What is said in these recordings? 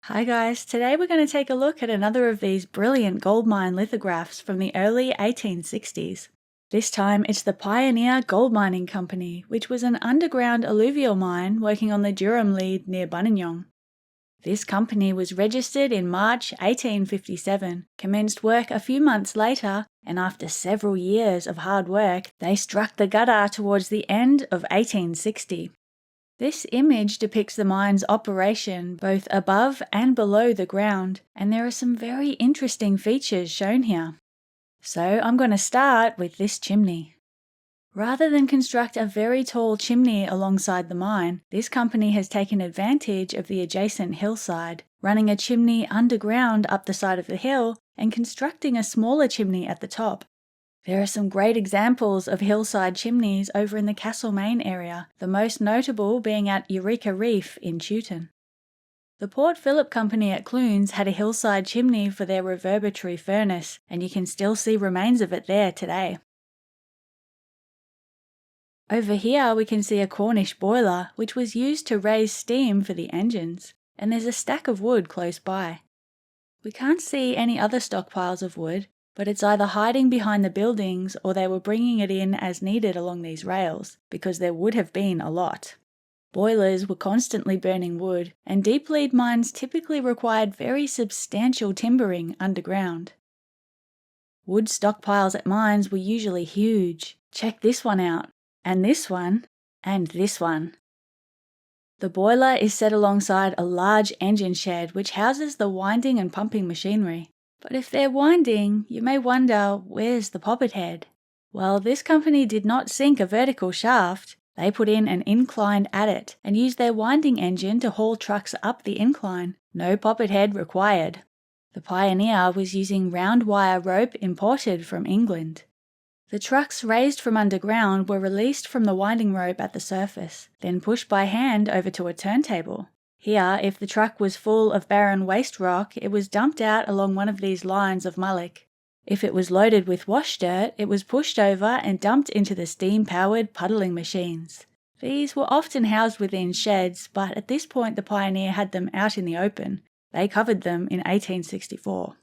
Hi guys, today we're going to take a look at another of these brilliant gold mine lithographs from the early 1860s. This time it's the Pioneer Gold Mining Company, which was an underground alluvial mine working on the Durham Lead near Buninyong. This company was registered in March 1857, commenced work a few months later, and after several years of hard work, they struck the gutter towards the end of 1860. This image depicts the mine's operation both above and below the ground, and there are some very interesting features shown here. So I'm going to start with this chimney. Rather than construct a very tall chimney alongside the mine, this company has taken advantage of the adjacent hillside, running a chimney underground up the side of the hill and constructing a smaller chimney at the top. There are some great examples of hillside chimneys over in the Castlemaine area, the most notable being at Eureka Reef in Chewton. The Port Phillip Company at Clunes had a hillside chimney for their reverberatory furnace, and you can still see remains of it there today. Over here we can see a Cornish boiler, which was used to raise steam for the engines, and there's a stack of wood close by. We can't see any other stockpiles of wood, but it's either hiding behind the buildings or they were bringing it in as needed along these rails, because there would have been a lot. Boilers were constantly burning wood, and deep lead mines typically required very substantial timbering underground. Wood stockpiles at mines were usually huge. Check this one out, and this one, and this one. The boiler is set alongside a large engine shed which houses the winding and pumping machinery. But if they're winding, you may wonder, where's the poppet head? Well, this company did not sink a vertical shaft. They put in an inclined adit and used their winding engine to haul trucks up the incline. No poppet head required. The Pioneer was using round wire rope imported from England. The trucks raised from underground were released from the winding rope at the surface, then pushed by hand over to a turntable. Here, if the truck was full of barren waste rock, it was dumped out along one of these lines of mullock. If it was loaded with wash dirt, it was pushed over and dumped into the steam-powered puddling machines. These were often housed within sheds, but at this point the Pioneer had them out in the open. They covered them in 1864.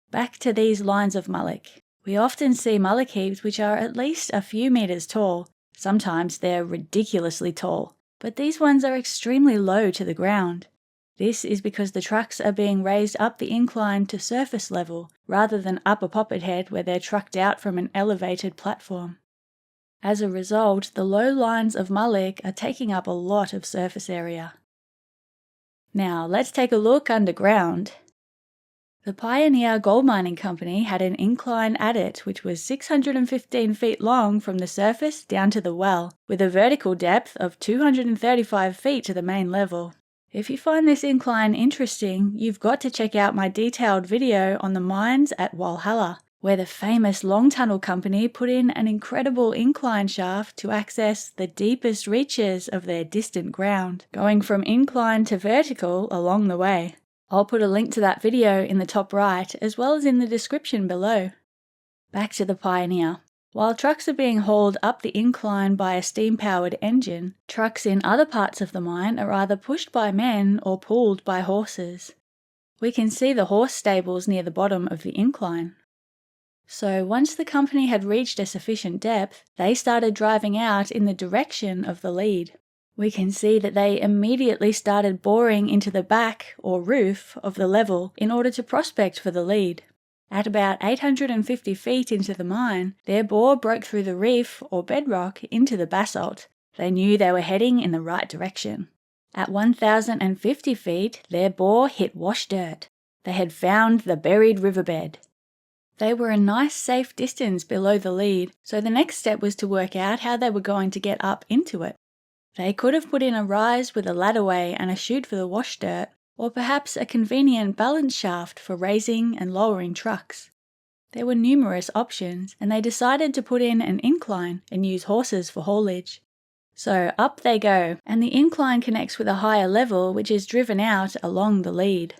Back to these lines of mullock. We often see mullock heaps which are at least a few meters tall. Sometimes they're ridiculously tall. But these ones are extremely low to the ground. This is because the trucks are being raised up the incline to surface level, rather than up a poppet head where they're trucked out from an elevated platform. As a result, the low lines of mullock are taking up a lot of surface area. Now, let's take a look underground. The Pioneer Gold Mining Company had an incline adit which was 615 feet long from the surface down to the well, with a vertical depth of 235 feet to the main level. If you find this incline interesting, you've got to check out my detailed video on the mines at Walhalla, where the famous Long Tunnel Company put in an incredible incline shaft to access the deepest reaches of their distant ground, going from incline to vertical along the way. I'll put a link to that video in the top right as well as in the description below. Back to the Pioneer. While trucks are being hauled up the incline by a steam-powered engine, trucks in other parts of the mine are either pushed by men or pulled by horses. We can see the horse stables near the bottom of the incline. So once the company had reached a sufficient depth, they started driving out in the direction of the lead. We can see that they immediately started boring into the back, or roof, of the level in order to prospect for the lead. At about 850 feet into the mine, their bore broke through the reef, or bedrock, into the basalt. They knew they were heading in the right direction. At 1,050 feet, their bore hit wash dirt. They had found the buried riverbed. They were a nice safe distance below the lead, so the next step was to work out how they were going to get up into it. They could have put in a rise with a ladderway and a chute for the wash dirt, or perhaps a convenient balance shaft for raising and lowering trucks. There were numerous options, and they decided to put in an incline and use horses for haulage. So up they go, and the incline connects with a higher level which is driven out along the lead.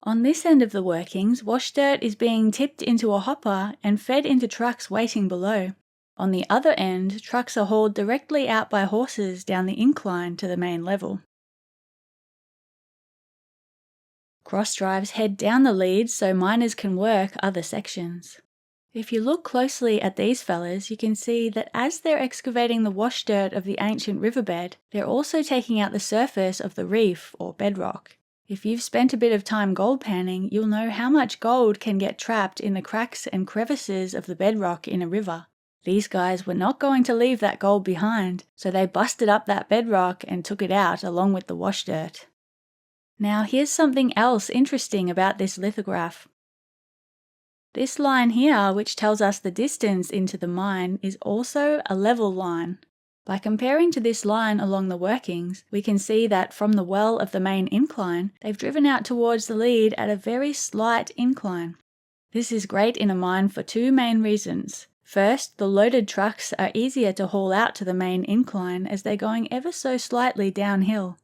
On this end of the workings, wash dirt is being tipped into a hopper and fed into trucks waiting below. On the other end, trucks are hauled directly out by horses down the incline to the main level. Cross drives head down the lead so miners can work other sections. If you look closely at these fellas, you can see that as they're excavating the wash dirt of the ancient riverbed, they're also taking out the surface of the reef or bedrock. If you've spent a bit of time gold panning, you'll know how much gold can get trapped in the cracks and crevices of the bedrock in a river. These guys were not going to leave that gold behind, so they busted up that bedrock and took it out along with the wash dirt. Now here's something else interesting about this lithograph. This line here, which tells us the distance into the mine, is also a level line. By comparing to this line along the workings, we can see that from the well of the main incline, they've driven out towards the lead at a very slight incline. This is great in a mine for two main reasons. First, the loaded trucks are easier to haul out to the main incline as they're going ever so slightly downhill.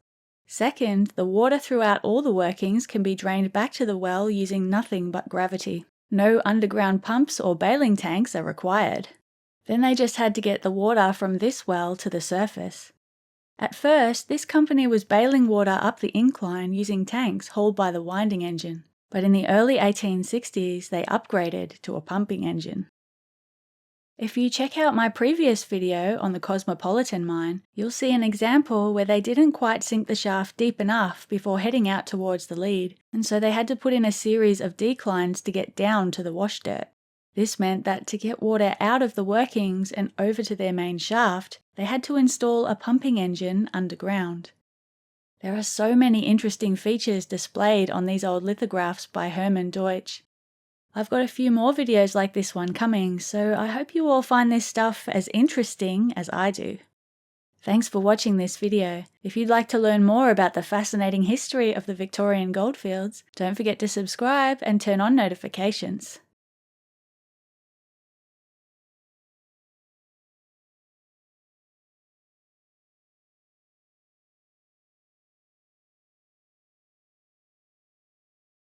Second, the water throughout all the workings can be drained back to the well using nothing but gravity. No underground pumps or bailing tanks are required. Then they just had to get the water from this well to the surface. At first, this company was bailing water up the incline using tanks hauled by the winding engine, but in the early 1860s they upgraded to a pumping engine. If you check out my previous video on the Cosmopolitan mine, you'll see an example where they didn't quite sink the shaft deep enough before heading out towards the lead, and so they had to put in a series of declines to get down to the wash dirt. This meant that to get water out of the workings and over to their main shaft, they had to install a pumping engine underground. There are so many interesting features displayed on these old lithographs by Herman Deutsch. I've got a few more videos like this one coming, so I hope you all find this stuff as interesting as I do. Thanks for watching this video. If you'd like to learn more about the fascinating history of the Victorian goldfields, don't forget to subscribe and turn on notifications.